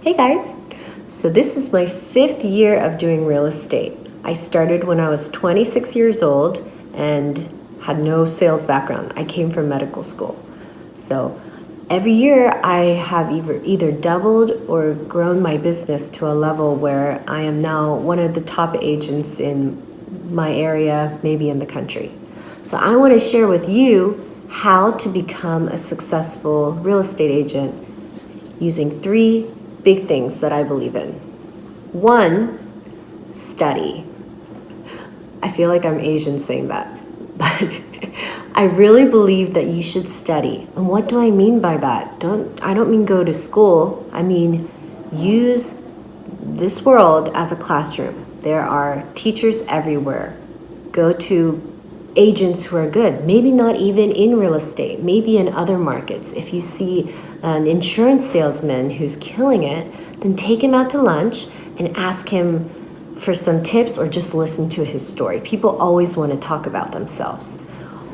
Hey guys! So this is my 5th year of doing real estate. I started when I was 26 years old and had no sales background. I came from medical school. So every year I have either doubled or grown my business to a level where I am now one of the top agents in my area, maybe in the country. So I want to share with you how to become a successful real estate agent using 3 big things that I believe in. 1, study. I feel like I'm Asian saying that, but I really believe that you should study. And what do I mean by that? I don't mean go to school. I mean use this world as a classroom. There are teachers everywhere. Go to agents who are good, maybe not even in real estate, maybe in other markets. If you see an insurance salesman who's killing it, then take him out to lunch and ask him for some tips or just listen to his story. People always want to talk about themselves.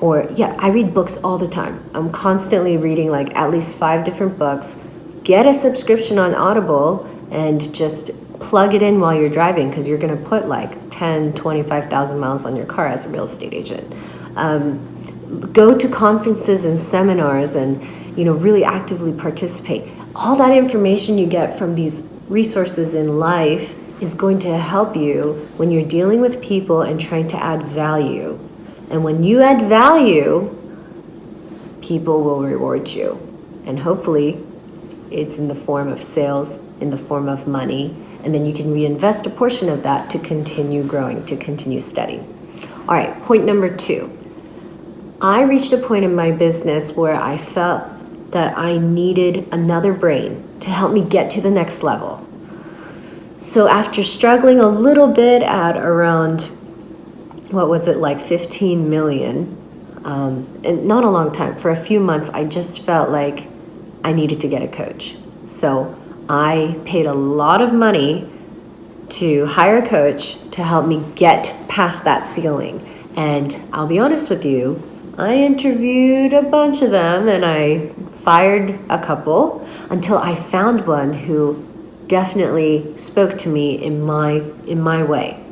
Or I read books all the time. I'm constantly reading like at least 5 different books. Get a subscription on Audible and just plug it in while you're driving, because you're going to put like 10, 25,000 miles on your car as a real estate agent. Go to conferences and seminars and really actively participate. All that information you get from these resources in life is going to help you when you're dealing with people and trying to add value. And when you add value, people will reward you. And hopefully it's in the form of sales, in the form of money, and then you can reinvest a portion of that to continue growing, to continue studying. All right, point number 2. I reached a point in my business where I felt that I needed another brain to help me get to the next level. So after struggling a little bit at around, 15 million, and not a long time, for a few months, I just felt like I needed to get a coach. So I paid a lot of money to hire a coach to help me get past that ceiling. And I'll be honest with you, I interviewed a bunch of them and I fired a couple until I found one who definitely spoke to me in my way.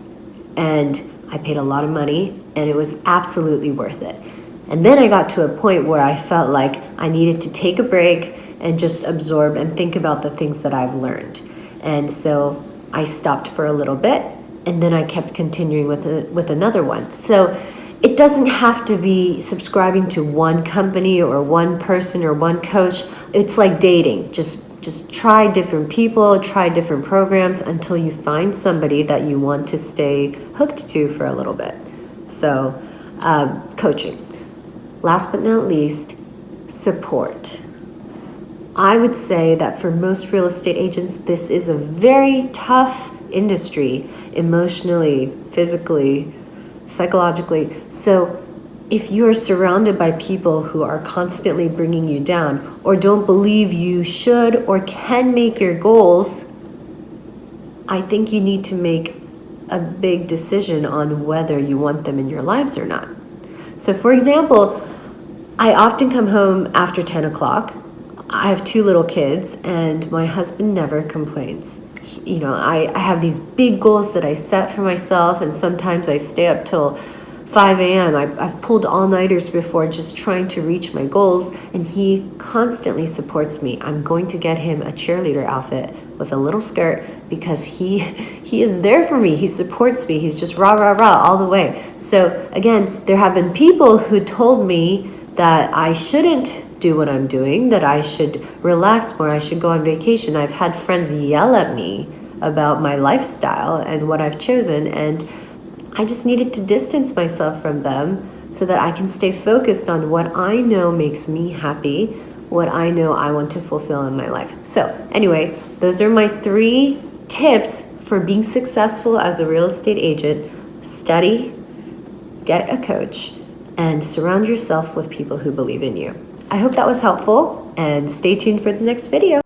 And I paid a lot of money and it was absolutely worth it. And then I got to a point where I felt like I needed to take a break and just absorb and think about the things that I've learned. And so I stopped for a little bit and then I kept continuing with another one. So it doesn't have to be subscribing to one company or one person or one coach. It's like dating. Just try different people, try different programs until you find somebody that you want to stay hooked to for a little bit. So coaching. Last but not least, support. I would say that for most real estate agents, this is a very tough industry, emotionally, physically, psychologically. So if you are surrounded by people who are constantly bringing you down or don't believe you should or can make your goals, I think you need to make a big decision on whether you want them in your lives or not. So for example, I often come home after 10 o'clock. I have 2 little kids and my husband never complains. I have these big goals that I set for myself, and sometimes I stay up till 5 a.m. I've pulled all-nighters before just trying to reach my goals, and he constantly supports me. I'm going to get him a cheerleader outfit with a little skirt because he is there for me. He supports me. He's just rah, rah, rah all the way. So again, there have been people who told me that I shouldn't do what I'm doing, that I should relax more, I should go on vacation. I've had friends yell at me about my lifestyle and what I've chosen, and I just needed to distance myself from them so that I can stay focused on what I know makes me happy, what I know I want to fulfill in my life. So anyway, those are my 3 tips for being successful as a real estate agent. Study, get a coach, and surround yourself with people who believe in you. I hope that was helpful, and stay tuned for the next video.